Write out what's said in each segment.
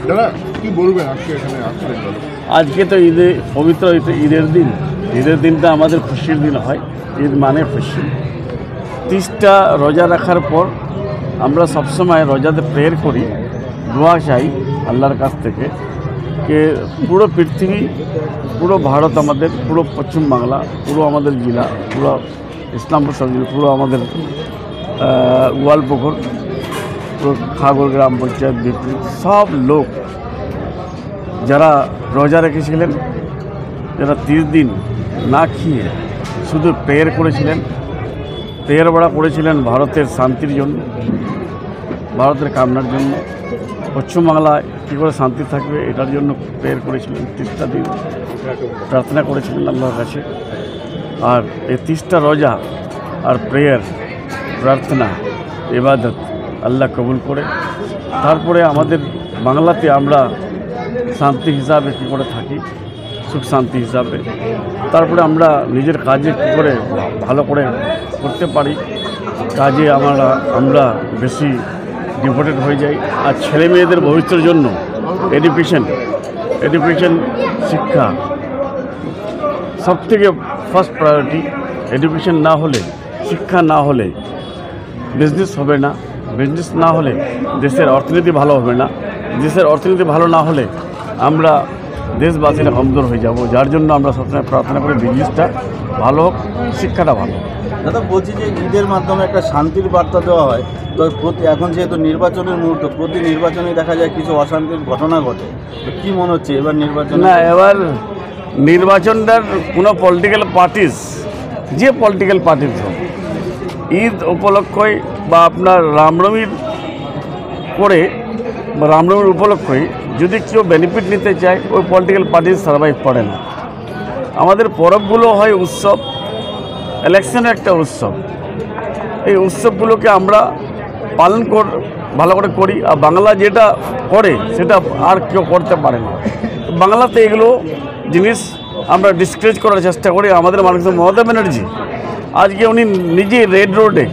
দাদা কি বলবেন আজকে এখানে আসলেন দাদা? আজকে তো পবিত্র ঈদের দিন। ঈদের দিনটা আমাদের খুশির দিন হয়। ঈদ মানে খুশি। 30টা রোজা রাখার পর আমরা সবসময় রোজাতে প্রেয়ার করি, দোয়া চাই আল্লাহর কাছ থেকে যে পুরো পৃথিবী, পুরো ভারত আমাদের, পুরো পশ্চিম বাংলা, পুরো আমাদের জেলা, পুরো ইসলামপুর সব জেলা, পুরো আমাদের গোয়ালপুকুর, পুরো খাগড় গ্রাম পঞ্চায়েত বিপরী সব লোক যারা রোজা রেখেছিলেন, যারা 30 দিন না খেয়ে শুধু প্রেয়ার করেছিলেন, প্রেয়ার বড়া করেছিলেন ভারতের শান্তির জন্য, ভারতের কামনার জন্য, পশ্চিমবাংলায় কী করে শান্তি থাকবে এটার জন্য প্রেয়ার করেছিলেন। 30টা দিন প্রার্থনা করেছিলেন আল্লাহর কাছে। আর এই 30টা রোজা আর প্রেয়ার, প্রার্থনা, ইবাদত আল্লাহ কবুল করে তারপরে আমাদের বাংলাতে আমরা শান্তি হিসাবে কী করে থাকি, সুখ শান্তি হিসাবে, তারপরে আমরা নিজের কাজে কী করে ভালো করে করতে পারি, কাজে আমরা বেশি ডিভোটেড হয়ে যাই। আর ছেলে মেয়েদের ভবিষ্যতের জন্য এডুকেশন শিক্ষা সবথেকে ফার্স্ট প্রায়োরিটি। এডুকেশন না হলে, শিক্ষা না হলে বিজনেস হবে না, বিজনেস না হলে দেশের অর্থনীতি ভালো হবে না, দেশের অর্থনীতি ভালো না হলে আমরা দেশবাসীরা কমজোর হয়ে যাব। যার জন্য আমরা সবসময় প্রার্থনা করি বিজনেসটা ভালো হোক, শিক্ষাটা ভালো হোক। দাদা বলছি যে ঈদের মাধ্যমে একটা শান্তির বার্তা দেওয়া হয়, তো এখন যেহেতু নির্বাচনের মুহূর্ত, প্রতি নির্বাচনে দেখা যায় কিছু অশান্তির ঘটনা ঘটে, তো কী মনে হচ্ছে এবার নির্বাচন? না, এবার নির্বাচনটার কোনো পলিটিক্যাল পার্টিস, যে পলিটিক্যাল পার্টিস হোক, ঈদ উপলক্ষে বা আপনার রামনবমীর করে বা রামনবমীর উপলক্ষে যদি কেউ বেনিফিট নিতে চায়, ওই পলিটিক্যাল পার্টি সার্ভাইভ করে না। আমাদের পরবগুলো হয় উৎসব, ইলেকশনের একটা উৎসব। এই উৎসবগুলোকে আমরা পালন ভালো করে করি, আর বাংলা যেটা করে সেটা আর কেউ করতে পারে না। বাংলাতে এগুলো জিনিস আমরা ডিসকারেজ করার চেষ্টা করি। আমাদের মানুষের মমতা ব্যানার্জি আজকে উনি নিজে রেড রোডে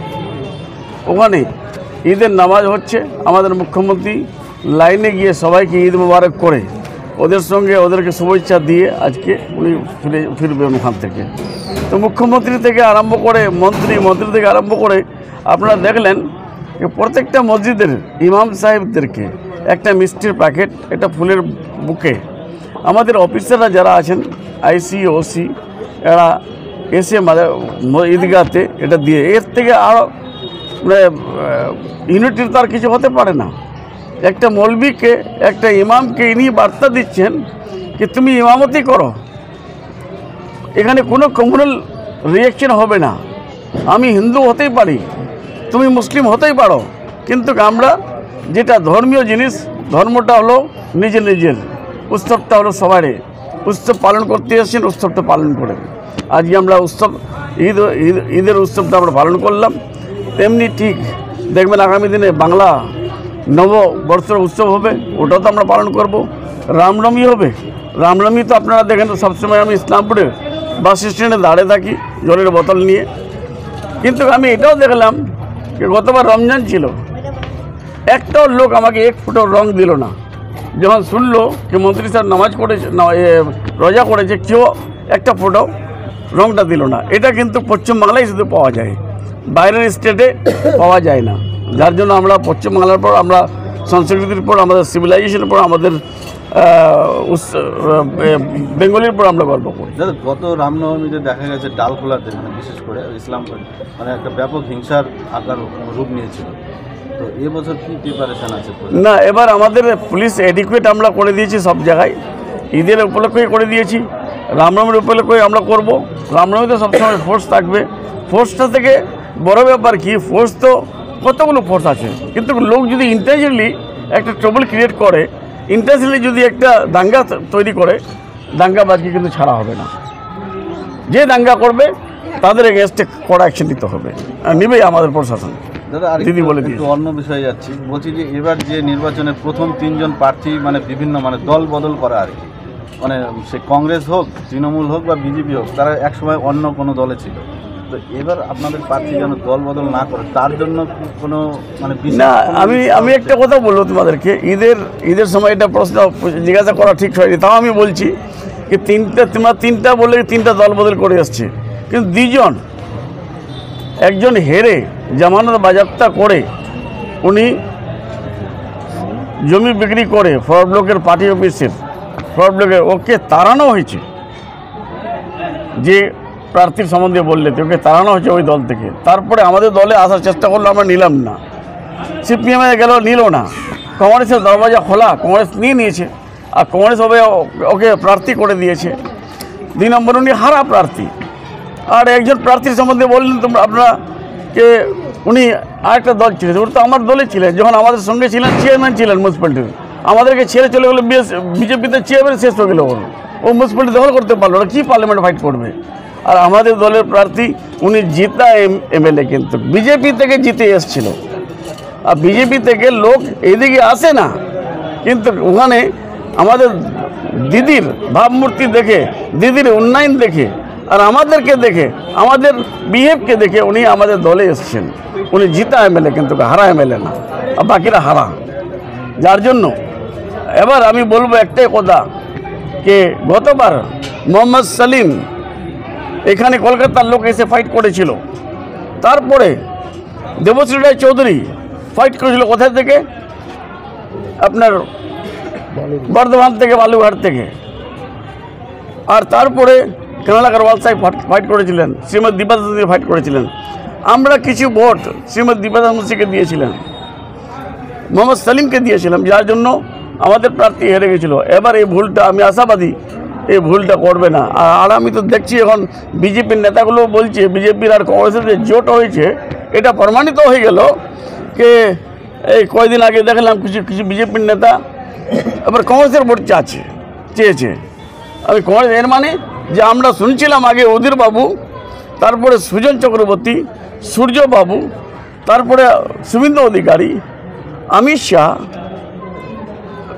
ওখানে ঈদের নামাজ হচ্ছে, আমাদের মুখ্যমন্ত্রী লাইনে গিয়ে সবাইকে ঈদ মোবারক করে ওদের সঙ্গে ওদেরকে শুভেচ্ছা দিয়ে আজকে উনি ফিরবেন ওখান থেকে। তো মুখ্যমন্ত্রী থেকে আরম্ভ করে মন্ত্রী থেকে আরম্ভ করে আপনারা দেখলেন যে প্রত্যেকটা মসজিদের ইমাম সাহেবদেরকে একটা মিষ্টির প্যাকেট, একটা ফুলের বুকে, আমাদের অফিসাররা যারা আছেন আইসি ওসি, এরা এসে ঈদগাতে এটা দিয়ে, এর থেকে আরও মানে ইউনিটির তো আর কিছু হতে পারে না। একটা মৌলবীকে, একটা ইমামকে ইনি বার্তা দিচ্ছেন যে তুমি ইমামতি করো, এখানে কোনো কমিউনাল রিয়াকশন হবে না। আমি হিন্দু হতেই পারি, তুমি মুসলিম হতেই পারো, কিন্তু আমরা যেটা ধর্মীয় জিনিস, ধর্মটা হলো নিজের, উৎসবটা হলো সবারই। উৎসব পালন করতে এসেছেন, উৎসবটা পালন করেন। আজকে আমরা ঈদের উৎসবটা আমরা পালন করলাম। তেমনি ঠিক দেখবেন আগামী দিনে বাংলা নববর্ষের উৎসব হবে, ওটাও তো আমরা পালন করব। রামনবমী হবে, রামনবমী তো আপনারা দেখেন সবসময় আমি ইসলামপুরে বাস স্ট্যান্ডে দাঁড়িয়ে থাকি জলের বোতল নিয়ে, কিন্তু আমি এটাও দেখলাম যে গতবার রমজান ছিল, একটাও লোক আমাকে এক ফুটো রং দিল না। যখন শুনলো যে মন্ত্রী স্যার নামাজ করেছে, রোজা করেছে, কেউ একটা ফুটো রংটা দিল না। এটা কিন্তু পশ্চিমবাংলায় শুধু পাওয়া যায়, বাইরের স্টেটে পাওয়া যায় না। যার জন্য আমরা পশ্চিমবাংলার পর, আমরা সংস্কৃতির পর, আমাদের সিভিলাইজেশনের পর, আমাদের বেঙ্গলির পর আমরা গর্ব করি। দাদা গত রামনবমীতে দেখা গেছে ডালখোলাতে বিশেষ করে ইসলাম একটা ব্যাপক হিংসার আকার রূপ নিয়েছিল, তো এবছর কী প্রিপারেশান আছে? না, এবার আমাদের পুলিশ এডিকুয়েট আমরা করে দিয়েছি সব জায়গায়, ঈদের উপলক্ষে করে দিয়েছি, রামনবমীর উপলক্ষে আমরা করব। রামনবমীতে সবসময় ফোর্স থাকবে। ফোর্সটা থেকে বড় ব্যাপার কি, ফোর্স তো কতগুলো ফোর্স আছে, কিন্তু লোক যদি ইন্টেনশনালি একটা ট্রাবল ক্রিয়েট করে, ইন্টেনশনালি যদি একটা দাঙ্গা তৈরি করে, দাঙ্গাবাজকে কিন্তু ছাড়া হবে না। যে দাঙ্গা করবে তাদের এগেনস্টে কড়া অ্যাকশন নিতে হবে, নেবেই আমাদের প্রশাসন। দাদা দিদি বলে দিই, অন্য বিষয়ে যাচ্ছি, বলছি যে এবার যে নির্বাচনের প্রথম 3 জন প্রার্থী বিভিন্ন দল বদল করা আর কি, সে কংগ্রেস হোক, তৃণমূল হোক বা বিজেপি হোক, তারা একসময় অন্য কোনো দলে ছিল, তো এবার আপনাদের প্রার্থী যেন দল বদল না করে তার জন্য কোনো মানে বিশেষ না, কোনো- আমি একটা কথা বলবো তোমাদেরকে, ঈদের সময় এটা প্রশ্ন জিজ্ঞাসা করা ঠিক হয়নি, তাও আমি বলছি যে তোমরা তিনটা বলে তিনটা দল বদল করে আসছে, কিন্তু দুজন, একজন হেরে জামানত বাজেয়াপ্ত করে উনি জমি বিক্রি করে ফরওয়ার্ড ব্লকের পার্টি অফিসের ফরওয়ার্ড ব্লকের ওকে তাড়ানো হয়েছে, যে প্রার্থীর সম্বন্ধে বললে ওকে তাড়ানো হয়েছে ওই দল থেকে। তারপরে আমাদের দলে আসার চেষ্টা করলো, আমরা নিলাম না, সিপিএমে গেল, নিল না, কংগ্রেসের দরওয়াজা খোলা, কংগ্রেস নিয়ে নিয়েছে, আর কংগ্রেস হবে ওকে প্রার্থী করে দিয়েছে। 2 নম্বর উনি হারা প্রার্থী। আর একজন প্রার্থীর সম্বন্ধে বললেন তোমরা আপনারা যে উনি আরেকটা দল ছিলেন, উনি তো আমার দলে ছিলেন, যখন আমাদের সঙ্গে ছিলেন চেয়ারম্যান ছিলেন মিউনিসিপ্যালিটির, আমাদেরকে ছেড়ে চলে গেলো বিজেপিতে, চেয়ারম্যান শেষ হয়ে গেল, ও মিউনিসিপ্যালিটি দখল করতে পারলো না, কী পার্লামেন্ট ফাইট করবে। আর আমাদের দলের প্রার্থী উনি জিতা এমএলএ, কিন্তু বিজেপি থেকে জিতে এসেছিল, আর বিজেপি থেকে লোক এইদিকে আসে না, কিন্তু ওখানে আমাদের দিদির ভাবমূর্তি দেখে, দিদির উন্নয়ন দেখে, আর আমাদেরকে দেখে, আমাদের বিহেভকে দেখে উনি আমাদের দলে এসেছেন। উনি জিতা এমএলএ, কিন্তু হারা এমএলএ না, আর বাকিরা হারা। যার জন্য এবার আমি বলবো একটাই কথা, যে গতবার মোহাম্মদ সালিম এখানে কলকাতার লোক এসে ফাইট করেছিল, তারপরে দেবশ্রী রায় চৌধুরী ফাইট করেছিল কোথায় থেকে, আপনার বর্ধমান থেকে, বালুঘাট থেকে, আর তারপরে কেনালা কারওয়াল সাহেব ফাইট করেছিলেন, শ্রীমৎ দীপা দাসী ফাইট করেছিলেন। আমরা কিছু ভোট শ্রীমৎ দীপা দাসীকে দিয়েছিলেন, মোহাম্মদ সালিমকে দিয়েছিলাম, যার জন্য আমাদের প্রার্থী হেরে গেছিল। এবার এই ভুলটা, আমি আশাবাদী এই ভুলটা করবে না। আর আমি তো দেখছি এখন বিজেপির নেতাগুলো বলছে, বিজেপির আর কংগ্রেসের যে জোট হয়েছে এটা প্রমাণিত হয়ে গেল, যে এই কয়েকদিন আগে দেখলাম কিছু বিজেপির নেতা আবার কংগ্রেসের ভোট চেয়েছে। আমি কংগ্রেস, এর মানে যে আমরা শুনছিলাম আগে অধীর বাবু, তারপরে সুজন চক্রবর্তী, সূর্য বাবু, তারপরে শুভেন্দু অধিকারী, অমিত শাহ,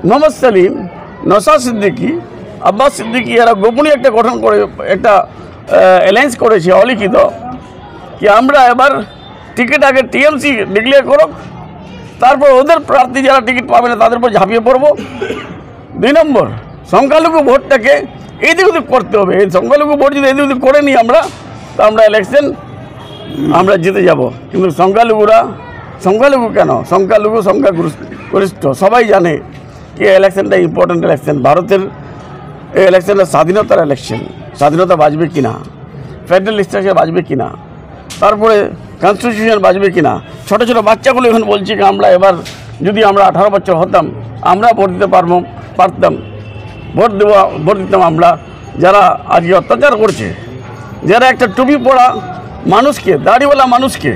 মোহাম্মদ সালিম, নওশাদ সিদ্দিকী, আব্বাস সিদ্দিকী, এরা গোপনীয় একটা গঠন করে একটা অ্যালায়েন্স করেছে অলিখিত, কি আমরা এবার টিকিট আগে টিএমসি ডিক্লেয়ার করুক, তারপর ওদের প্রার্থী যারা টিকিট পাবে না তাদের উপর ঝাঁপিয়ে পড়বো। 2 নম্বর, সংখ্যালঘু ভোটটাকে এদিক ওদিক করতে হবে। এই সংখ্যালঘু ভোট যদি এদিক ওদিক করে নিই আমরা, তো আমরা ইলেকশন আমরা জিতে যাব। কিন্তু সংখ্যালঘু কেন, সংখ্যাগরিষ্ঠ সবাই জানে কি ইলেকশনটা ইম্পর্ট্যান্ট ইলেকশন, ভারতের এই ইলেকশনটা স্বাধীনতার ইলেকশন, স্বাধীনতা বাঁচবে কিনা, ফেডারেল স্ট্রাকচার বাঁচবে কিনা, তারপরে কনস্টিটিউশন বাঁচবে কিনা। ছোটো ছোটো বাচ্চাগুলো এখন বলছে কি আমরা এবার যদি আমরা 18 বছর হতাম আমরা ভোট দিতে পারতাম, ভোট দিতাম আমরা। যারা আজকে অত্যাচার করছে, যারা একটা টুপি পরা মানুষকে, দাড়িওয়ালা মানুষকে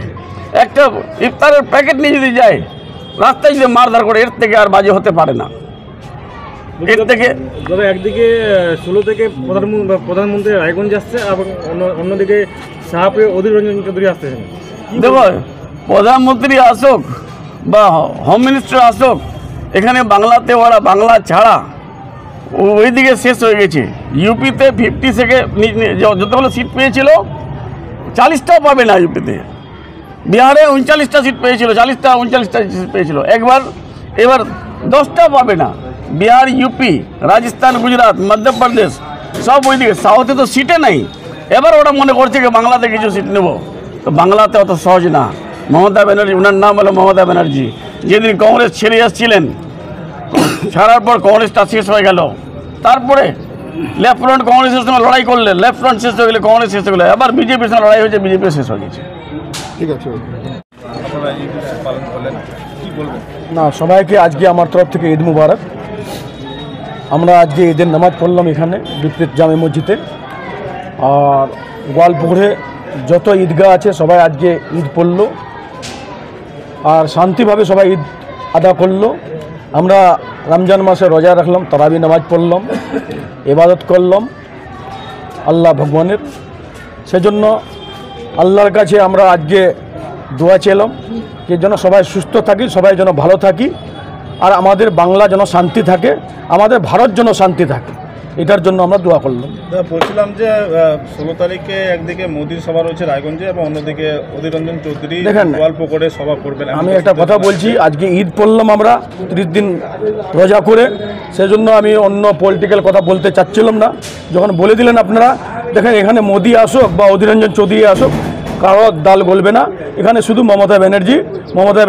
একটা ইফতারের প্যাকেট নিয়ে যদি যায়, রাস্তায় যদি মারধর করে, এর থেকে আর বাজে হতে পারে না। এর থেকে তবে একদিকে 16 থেকে প্রধানমন্ত্রী রায়গঞ্জ আসছে, এবং অন্যদিকে শাহপুরে অধীর রঞ্জন চৌধুরী আসতেছেন। দেখো, প্রধানমন্ত্রী আসুক বা হোম মিনিস্টার আসুক, এখানে বাংলাতে ওরা বাংলা ছাড়া ওইদিকে শেষ হয়ে গেছে। ইউপিতে 50 থেকে যতগুলো সিট পেয়েছিল 40টাও পাবে না ইউপিতে। বিহারে 39টা সিট পেয়েছিল, 39টা সিট পেয়েছিল এবার 10টাও পাবে না। বিহার, ইউপি, রাজস্থান, গুজরাট, মধ্যপ্রদেশ সব ওইদিকে, সাউথে তো সিটে নেই। এবার ওরা মনে করছে যে বাংলাতে কিছু সিট নেব, তো বাংলাতে অত সহজ না। মমতা ব্যানার্জি, ওনার নাম হলো মমতা ব্যানার্জি, যেদিন কংগ্রেস ছেড়ে এসেছিলেন, ছাড়ার পর কংগ্রেসটা শেষ হয়ে গেল, তারপরে লেফট ফ্রন্ট কংগ্রেসের সঙ্গে লড়াই করলে, লেফট ফ্রন্ট শেষ হয়ে গেলে কংগ্রেস শেষ হয়ে গেলো, এবার বিজেপির সঙ্গে লড়াই হয়েছে, বিজেপি শেষ হয়ে গেছে। ঠিক আছে। না, সবাইকে আজকে আমার তরফ থেকে ঈদ মুবারক। আমরা আজকে ঈদের নামাজ পড়লাম এখানে বিপরীত জামে মসজিদে, আর গোয়ালপুকুরে যত ঈদগাহ আছে সবাই আজকে ঈদ পড়লো, আর শান্তিভাবে সবাই ঈদ আদা করলো। আমরা রমজান মাসে রোজা রাখলাম, তারাবি নামাজ পড়লাম, ইবাদত করলাম আল্লাহ ভগবানের। সেজন্য আল্লাহর কাছে আমরা আজকে দোয়া চেলাম যে যেন সবাই সুস্থ থাকি, সবাই যেন ভালো থাকি, আর আমাদের বাংলা যেন শান্তি থাকে, আমাদের ভারত যেন শান্তি থাকে। এটার জন্য আমরা দোয়া করলাম। বলছিলাম যে 16 তারিখে একদিকে মোদির সভা রয়েছে রায়গঞ্জে এবং অন্যদিকে অধীর রঞ্জন চৌধুরী দেখেন, গোয়ালপুকুরে সভা করবেন। আমি একটা কথা বলছি, আজকে ঈদ পড়লাম আমরা 30 দিন রোজা করে, সেজন্য আমি অন্য পলিটিক্যাল কথা বলতে চাচ্ছিলাম না। যখন বলে দিলেন আপনারা, দেখেন এখানে মোদি আসুক বা অধীর রঞ্জন চৌধুরী আসুক, কারো দাল গলবে না। এখানে শুধু মমতা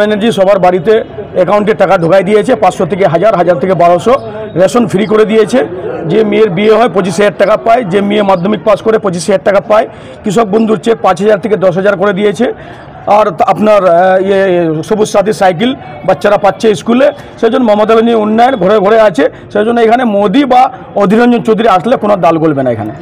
ব্যানার্জি সবার বাড়িতে অ্যাকাউন্টে টাকা ঢোকাই দিয়েছে, 500 থেকে 1000, 1000 থেকে 1200, রেশন ফ্রি করে দিয়েছে। যে মেয়ের বিয়ে হয় 25,000 টাকা পায়, যে মেয়ে মাধ্যমিক পাস করে 25,000 টাকা পায়। কৃষক বন্ধুর চেক 5,000 থেকে 10,000 করে দিয়েছে। আর আপনার সবুজ সাথী সাইকেল বাচ্চারা পাচ্ছে স্কুলে। সেই জন্য মমতা ব্যানার্জি উন্নয়ন ঘরে ঘরে আছে। সেই জন্য এখানে মোদি বা অধীর রঞ্জন চৌধুরী আসলে কোনো দাল গলবে না এখানে।